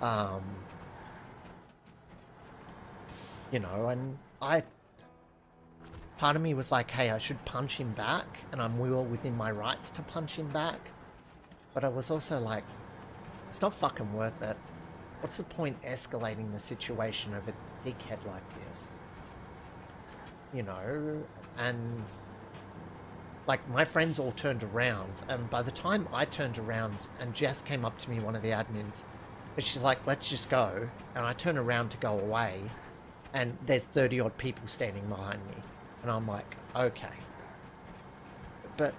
Um, and part of me was like, hey, I should punch him back, and I'm well within my rights to punch him back. But I was also like, it's not fucking worth it. What's the point escalating the situation over a dickhead like this? And like my friends all turned around, and by the time I turned around and Jess came up to me, one of the admins, and she's like, let's just go. And I turn around to go away, and there's 30 odd people standing behind me. And I'm like, okay. But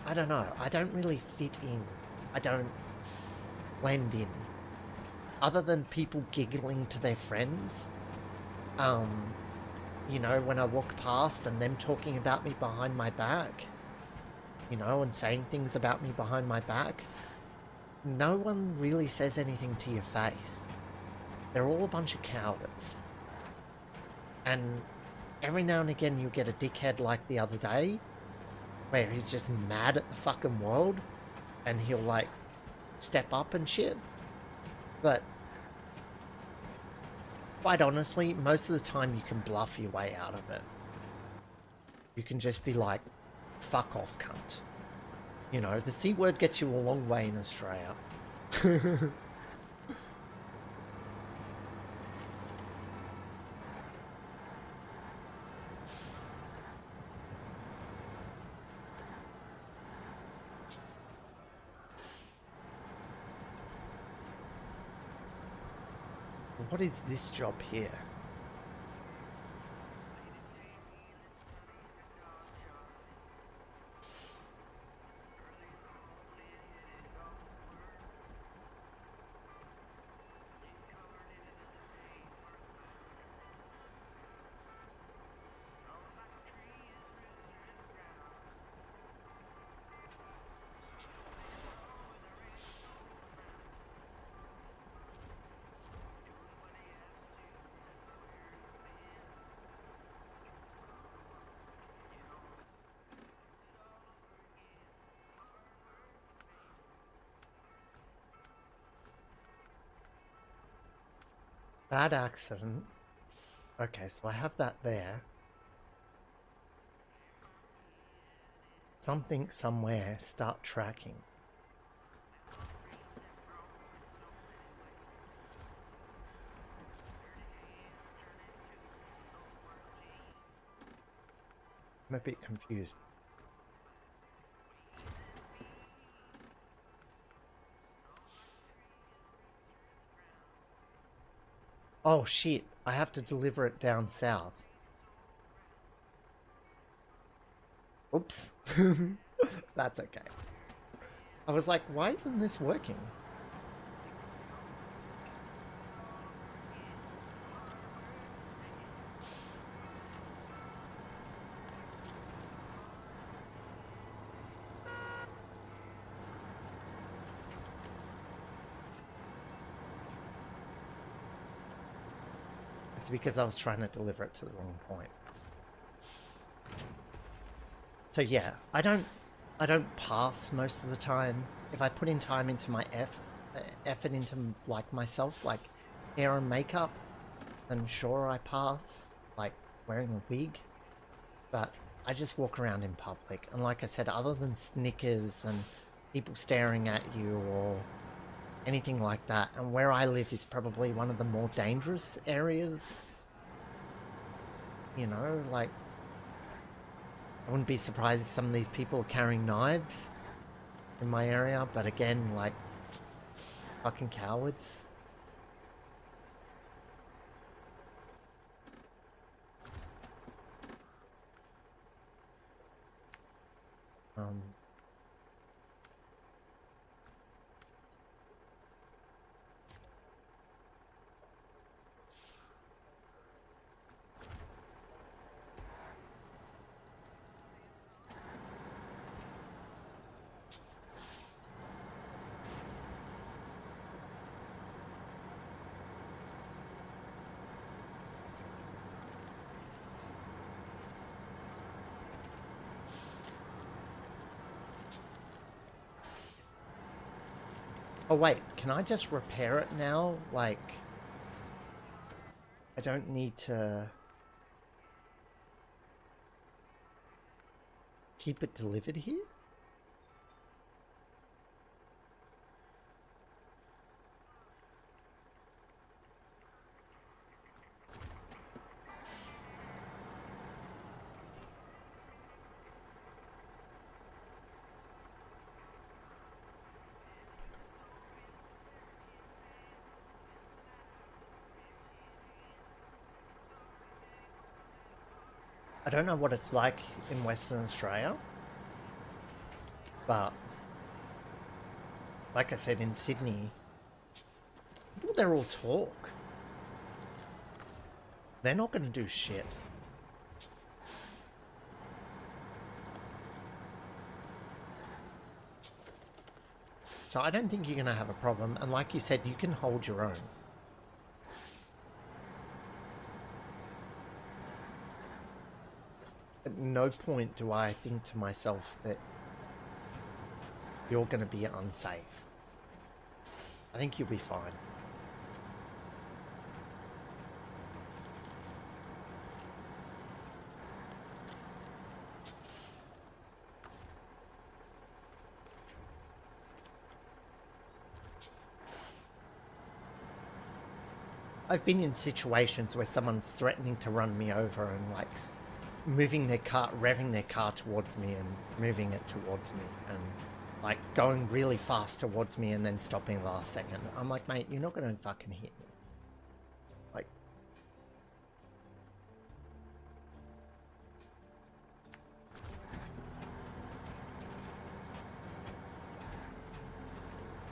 I don't know. I don't really fit in. I don't blend in. Other than people giggling to their friends, when I walk past and them talking about me behind my back, and saying things about me behind my back, no one really says anything to your face. They're all a bunch of cowards. And every now and again you get a dickhead like the other day, where he's just mad at the fucking world, and he'll, like, step up and shit. But quite honestly, most of the time you can bluff your way out of it. You can just be like, fuck off, cunt. The C word gets you a long way in Australia. What is this job here? Bad accident. Okay, so I have that there. Something somewhere. Start tracking. I'm a bit confused. Oh shit, I have to deliver it down south. Oops. That's okay. I was like, why isn't this working? It's because I was trying to deliver it to the wrong point. So yeah, I don't pass most of the time. If I put in time into my effort into, like, myself, like hair and makeup, then sure I pass, like wearing a wig. But I just walk around in public, and like I said, other than snickers and people staring at you or anything like that, and where I live is probably one of the more dangerous areas, like, I wouldn't be surprised if some of these people are carrying knives in my area, but again, like, fucking cowards. Oh wait, can I just repair it now? Like, I don't need to keep it delivered here? I don't know what it's like in Western Australia, but like I said, in Sydney, people there all talk. They're not going to do shit. So I don't think you're going to have a problem. And like you said, you can hold your own. At no point do I think to myself that you're going to be unsafe. I think you'll be fine. I've been in situations where someone's threatening to run me over and like moving their car, revving their car towards me and moving it towards me and like going really fast towards me and then stopping last second. I'm like, mate, you're not gonna fucking hit me. Like,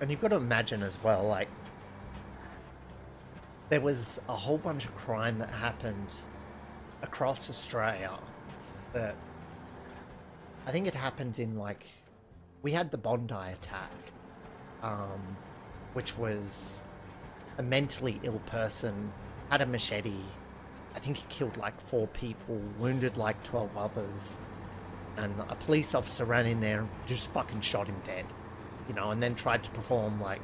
and you've got to imagine as well, like, there was a whole bunch of crime that happened across Australia that I think it happened in like, we had the Bondi attack, which was a mentally ill person, had a machete. I think he killed like 4 people, wounded like 12 others, and a police officer ran in there and just fucking shot him dead, you know, and then tried to perform like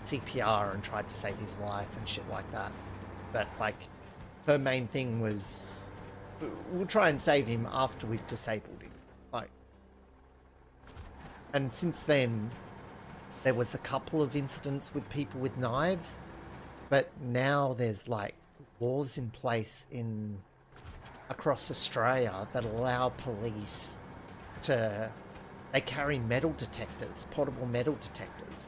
CPR and tried to save his life and shit like that. But like, her main thing was, we'll try and save him after we've disabled him. Like, and since then, there was a couple of incidents with people with knives, but now there's like laws in place across Australia that allow police to, they carry metal detectors, portable metal detectors,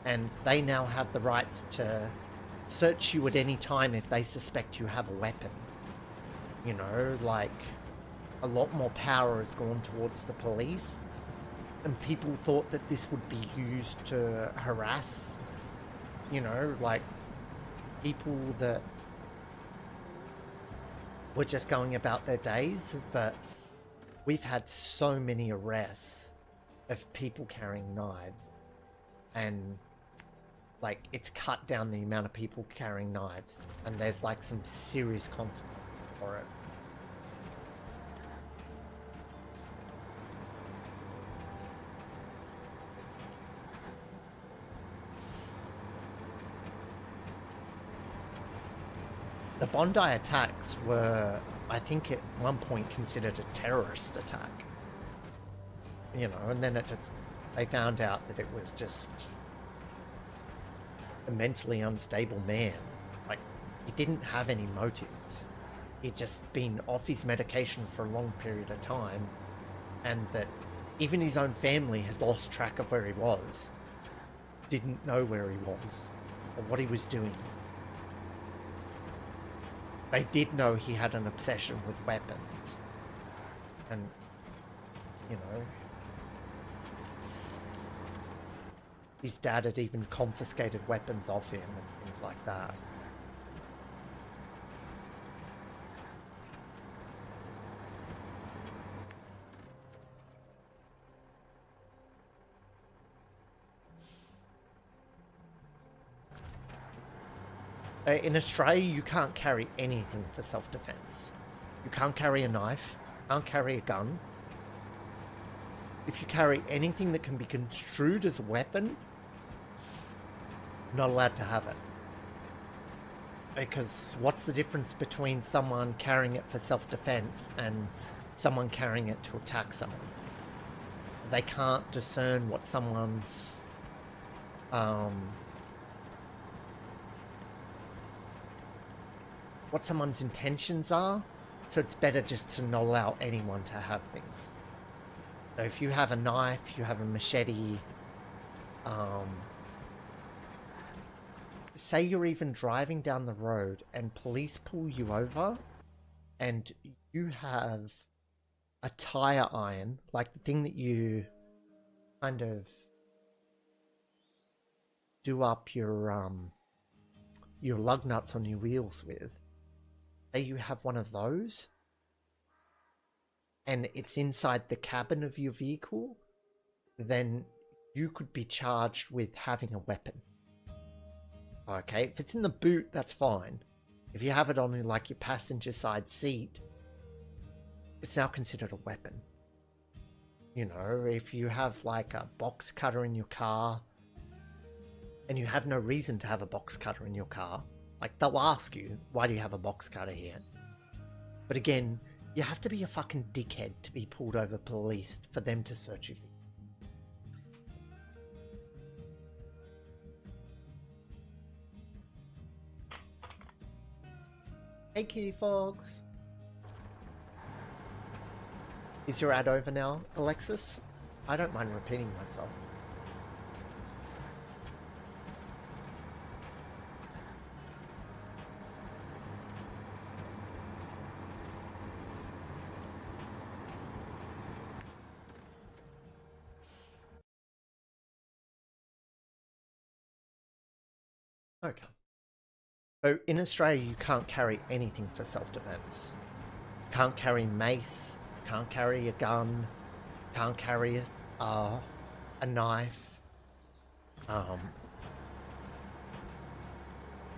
and they now have the rights to search you at any time if they suspect you have a weapon. You know, like, a lot more power has gone towards the police, and people thought that this would be used to harass, you know, like, people that were just going about their days. But we've had so many arrests of people carrying knives, and like, it's cut down the amount of people carrying knives, and there's like some serious consequences for it. The Bondi attacks were, I think, at one point considered a terrorist attack. You know, and then they found out that it was just a mentally unstable man. Like, he didn't have any motives. He'd just been off his medication for a long period of time, and that even his own family had lost track of where he was, didn't know where he was, or what he was doing. They did know he had an obsession with weapons, and, you know, his dad had even confiscated weapons off him and things like that. In Australia, you can't carry anything for self-defense. You can't carry a knife, can't carry a gun. If you carry anything that can be construed as a weapon, not allowed to have it. Because what's the difference between someone carrying it for self-defense and someone carrying it to attack someone? They can't discern what someone's intentions are, so it's better just to not allow anyone to have things. So if you have a knife, you have a machete, say you're even driving down the road and police pull you over and you have a tire iron, like the thing that you kind of do up your lug nuts on your wheels with. Say you have one of those and it's inside the cabin of your vehicle, then you could be charged with having a weapon. Okay, if it's in the boot, that's fine. If you have it on like your passenger side seat, it's now considered a weapon. You know, if you have like a box cutter in your car and you have no reason to have a box cutter in your car, like they'll ask you, why do you have a box cutter here? But again, you have to be a fucking dickhead to be pulled over police for them to search you. Hey Kitty Fox. Is your ad over now, Alexis? I don't mind repeating myself. Okay. So in Australia, you can't carry anything for self-defense. Can't carry mace, can't carry a gun, can't carry a knife.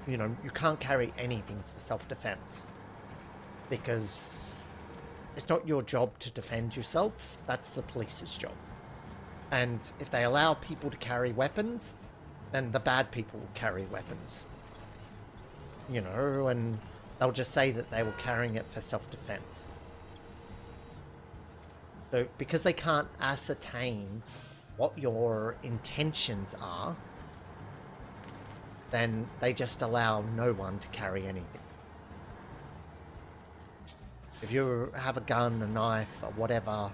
You know, you can't carry anything for self-defense because it's not your job to defend yourself. That's the police's job. And if they allow people to carry weapons, then the bad people will carry weapons. You know, and they'll just say that they were carrying it for self-defense. So, because they can't ascertain what your intentions are, then they just allow no one to carry anything. If you have a gun, a knife, or whatever,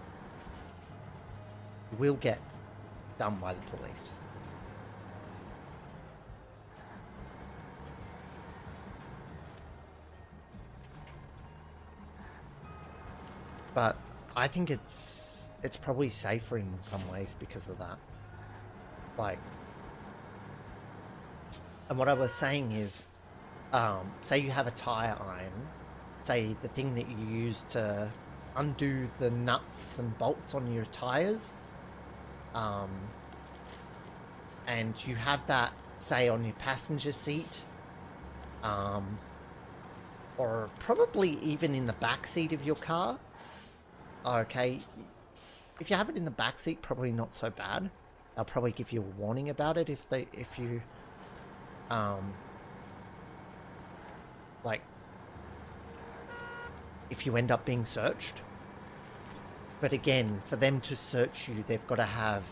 you will get done by the police. But I think it's probably safer in some ways because of that. Like, and what I was saying is, say you have a tire iron, say the thing that you use to undo the nuts and bolts on your tires, and you have that, say, on your passenger seat, or probably even in the back seat of your car. Okay, if you have it in the back seat, probably not so bad. They'll probably give you a warning about it if you end up being searched. But again, for them to search you, they've got to have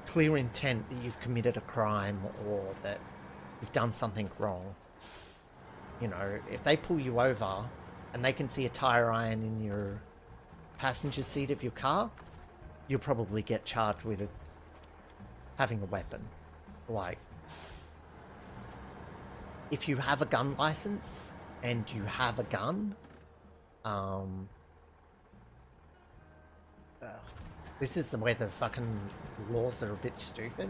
clear intent that you've committed a crime or that you've done something wrong. You know, if they pull you over and they can see a tire iron in your passenger seat of your car, you'll probably get charged with having a weapon. Like, if you have a gun license and you have a gun, this is where the fucking laws are a bit stupid.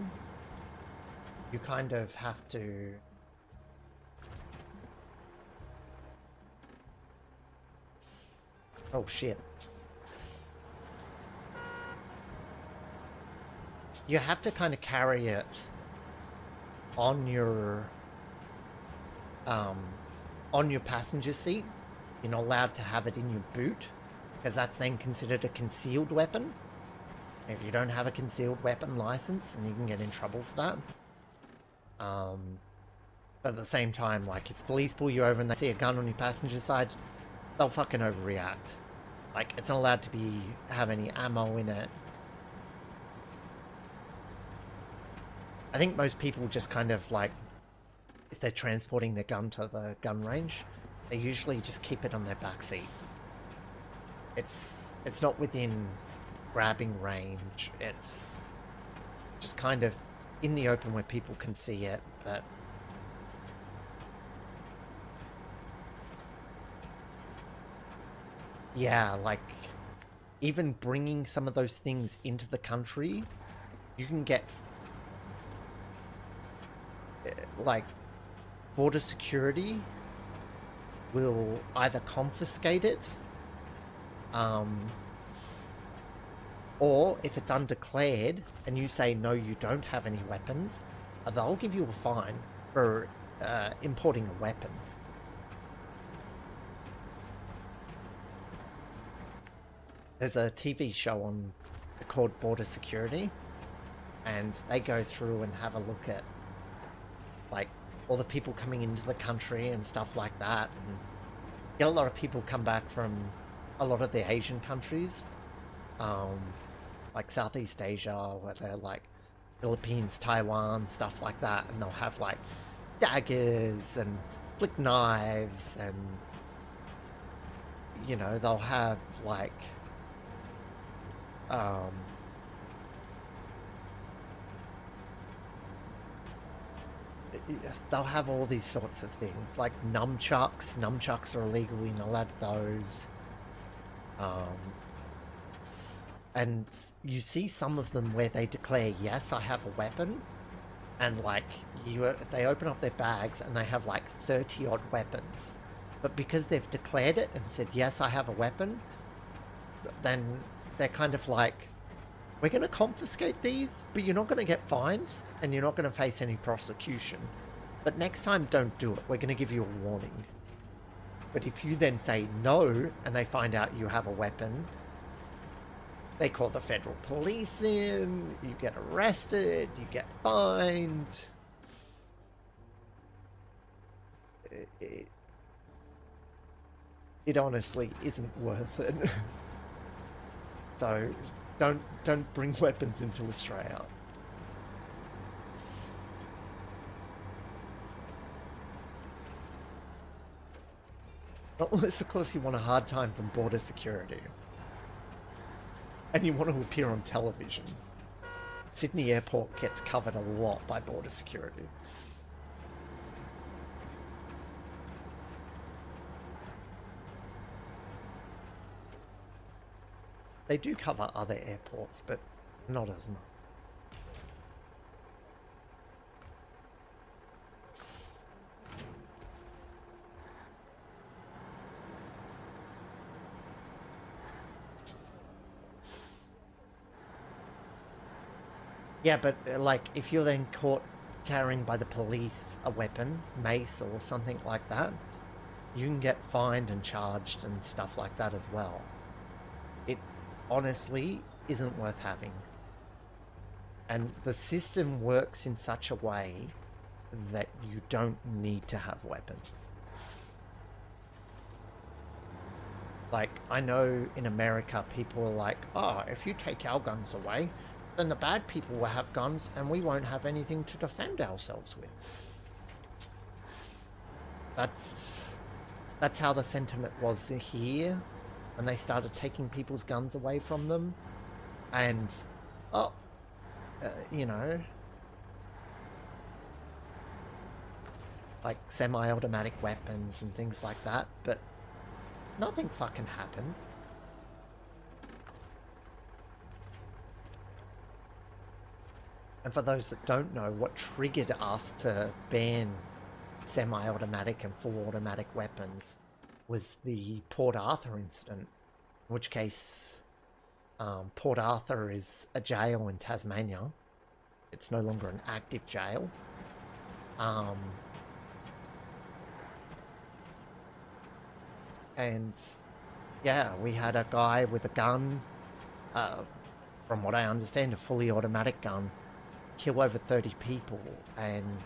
You kind of have to... Oh shit. You have to kind of carry it on your passenger seat. You're not allowed to have it in your boot, because that's then considered a concealed weapon. If you don't have a concealed weapon license, then you can get in trouble for that. But at the same time, like, if police pull you over and they see a gun on your passenger side, they'll fucking overreact. Like, it's not allowed to have any ammo in it. I think most people just kind of, like, if they're transporting their gun to the gun range, they usually just keep it on their backseat. It's not within grabbing range. It's just kind of in the open where people can see it, but yeah, like, even bringing some of those things into the country, you can get, like, border security will either confiscate it, or if it's undeclared and you say, no, you don't have any weapons, they'll give you a fine for importing a weapon. There's a TV show on called Border Security, and they go through and have a look at, like, all the people coming into the country and stuff like that, and get a lot of people come back from a lot of the Asian countries, like Southeast Asia, where they're like Philippines, Taiwan, stuff like that, and they'll have like daggers and flick knives, and you know, they'll have like they'll have all these sorts of things, like nunchucks. Nunchucks are illegal, you're not allowed those. And you see some of them where they declare, yes, I have a weapon, and like they open up their bags and they have like 30 odd weapons, but because they've declared it and said, yes, I have a weapon, then they're kind of like, we're going to confiscate these, but you're not going to get fines and you're not going to face any prosecution, but next time don't do it, we're going to give you a warning. But if you then say no and they find out you have a weapon, they call the federal police in, you get arrested, you get fined. It honestly isn't worth it. So don't bring weapons into Australia. Unless, of course, you want a hard time from border security. And you want to appear on television. Sydney Airport gets covered a lot by border security. They do cover other airports, but not as much. Yeah, but like, if you're then caught carrying by the police a weapon, mace or something like that, you can get fined and charged and stuff like that as well. It honestly isn't worth having. And the system works in such a way that you don't need to have weapons. Like, I know in America people are like, oh, if you take our guns away, then the bad people will have guns and we won't have anything to defend ourselves with. That's how the sentiment was here when they started taking people's guns away from them. And, you know, like semi-automatic weapons and things like that, but nothing fucking happened. And for those that don't know, what triggered us to ban semi-automatic and full automatic weapons was the Port Arthur incident, in which case Port Arthur is a jail in Tasmania. It's no longer an active jail. And yeah, we had a guy with a gun, from what I understand, a fully automatic gun, kill over 30 people, and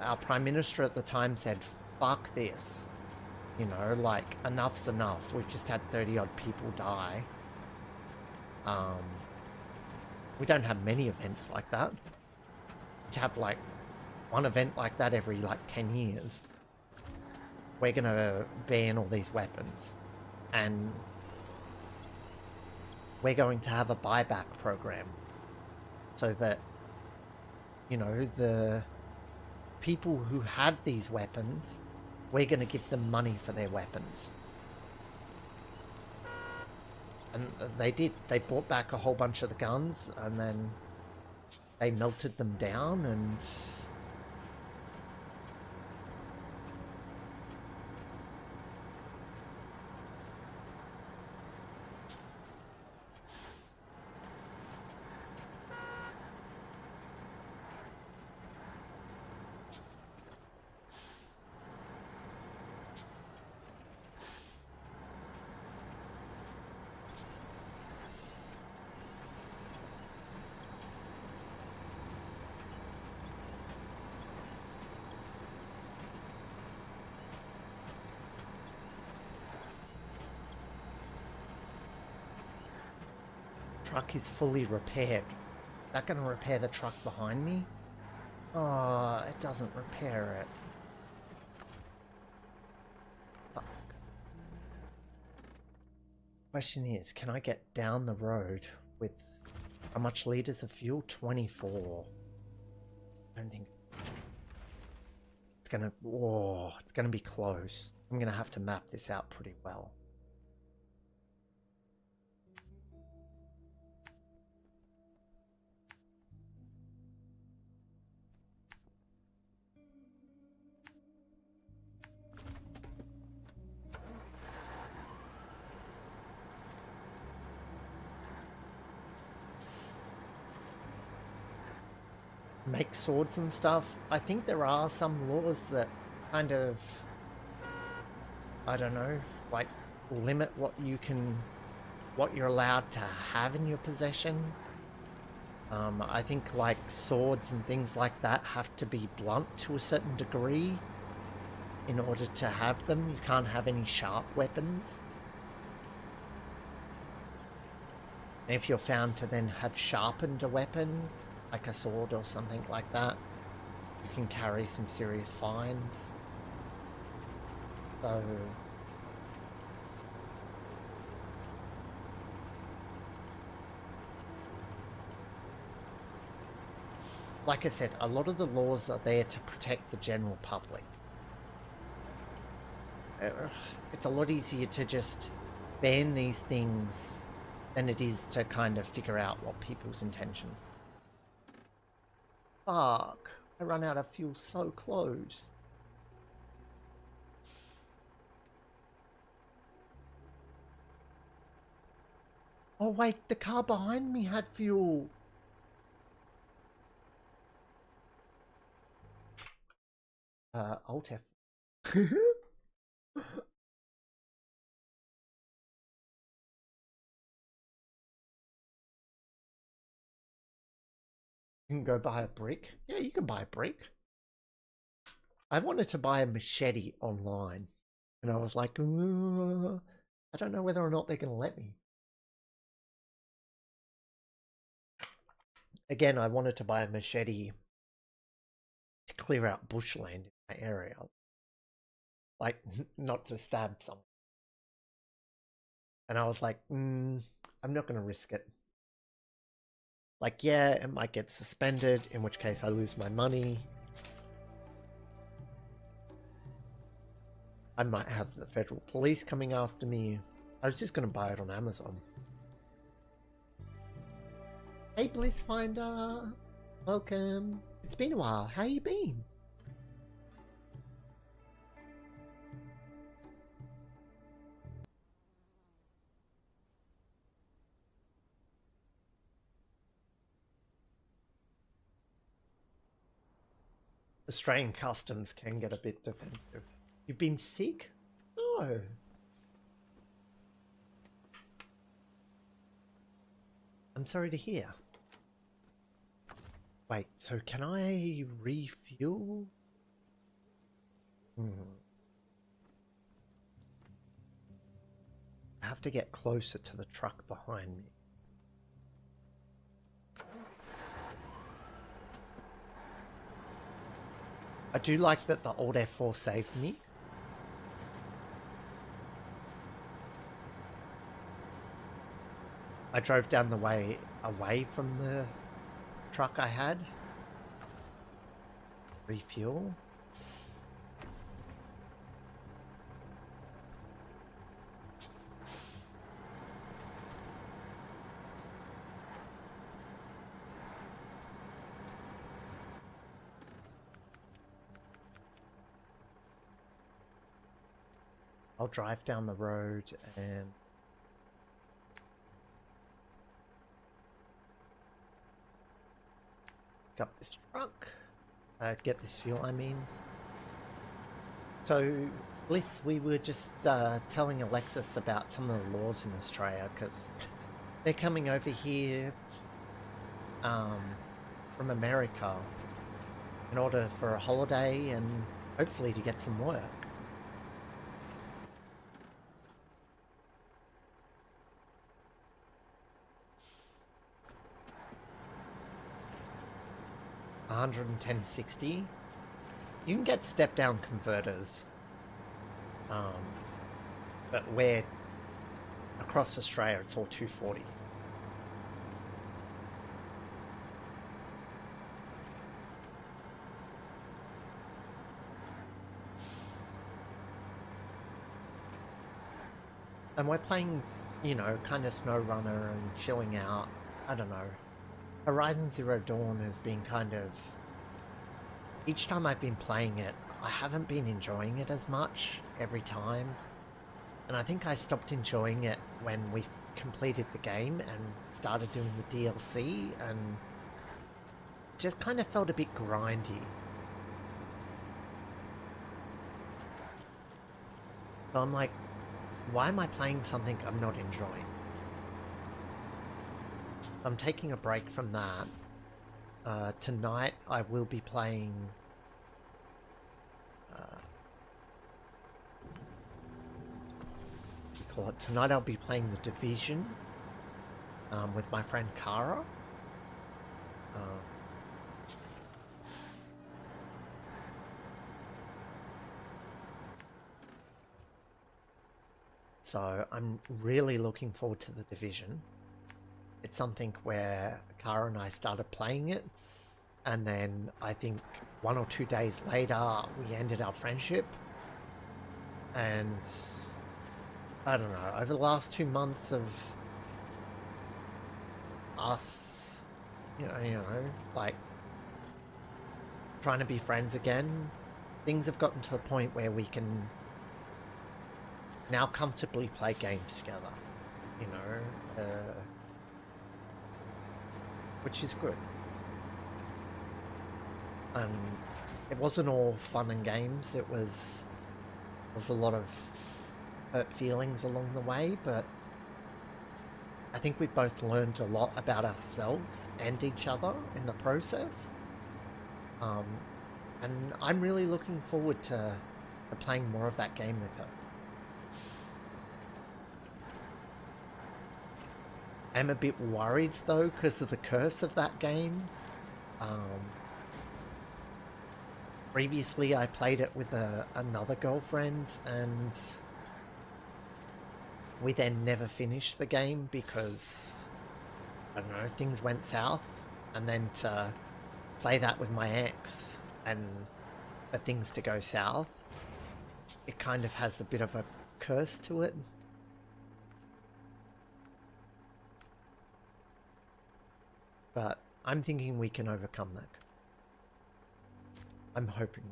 our Prime Minister at the time said, fuck this. You know, like, enough's enough. We've just had 30-odd people die. We don't have many events like that. To have, like, one event like that every, like, 10 years. We're gonna ban all these weapons. And we're going to have a buyback program. So that, you know, the people who have these weapons, we're gonna give them money for their weapons. And they did. They bought back a whole bunch of the guns, and then they melted them down, and truck is fully repaired. Is that going to repair the truck behind me? Oh, it doesn't repair it. Fuck. Question is, can I get down the road with how much liters of fuel? 24. I don't think it's gonna. Oh, it's gonna be close. I'm gonna have to map this out pretty well. Make swords and stuff. I think there are some laws that kind of, I don't know, like limit what you're allowed to have in your possession. I think like swords and things like that have to be blunt to a certain degree in order to have them. You can't have any sharp weapons. And if you're found to then have sharpened a weapon, like a sword or something like that, you can carry some serious fines. So like I said, a lot of the laws are there to protect the general public. It's a lot easier to just ban these things than it is to kind of figure out what people's intentions. Fuck, I run out of fuel so close. Oh wait, the car behind me had fuel. Alt F. You can go buy a brick. Yeah, you can buy a brick. I wanted to buy a machete online, and I was like, I don't know whether or not they're going to let me. Again, I wanted to buy a machete to clear out bushland in my area. Like, not to stab someone. And I was like, I'm not going to risk it. Like, yeah, it might get suspended, in which case I lose my money. I might have the federal police coming after me. I was just going to buy it on Amazon. Hey, Blissfinder. Welcome. It's been a while. How you been? Australian customs can get a bit defensive. You've been sick? No. I'm sorry to hear. Wait, so can I refuel? Hmm. I have to get closer to the truck behind me. I do like that the old F4 saved me. I drove down the way away from the truck I had. Refuel. I'll drive down the road and pick up this truck. Get this fuel, I mean. So, Bliss, we were just telling Alexis about some of the laws in Australia because they're coming over here from America in order for a holiday and hopefully to get some work. $110.60. You can get step-down converters, but where across Australia it's all $240. And we're playing, you know, kind of SnowRunner and chilling out. I don't know. Horizon Zero Dawn has been kind of... Each time I've been playing it, I haven't been enjoying it as much every time. And I think I stopped enjoying it when we completed the game and started doing the DLC, and just kind of felt a bit grindy. So I'm like, why am I playing something I'm not enjoying? I'm taking a break from that. Tonight I will be playing tonight I'll be playing The Division with my friend Kara. So I'm really looking forward to The Division. It's something where Kara and I started playing it, and then I think 1 or 2 days later we ended our friendship. And I don't know, over the last 2 months of us, you know, like trying to be friends again, things have gotten to the point where we can now comfortably play games together, you know, which is good. And it wasn't all fun and games, it was a lot of hurt feelings along the way, but I think we both learned a lot about ourselves and each other in the process. And I'm really looking forward to playing more of that game with her. I'm a bit worried though because of the curse of that game. Previously I played it with another girlfriend, and we then never finished the game because, I don't know, things went south. And then to play that with my ex and for things to go south, it kind of has a bit of a curse to it. But I'm thinking we can overcome that. I'm hoping.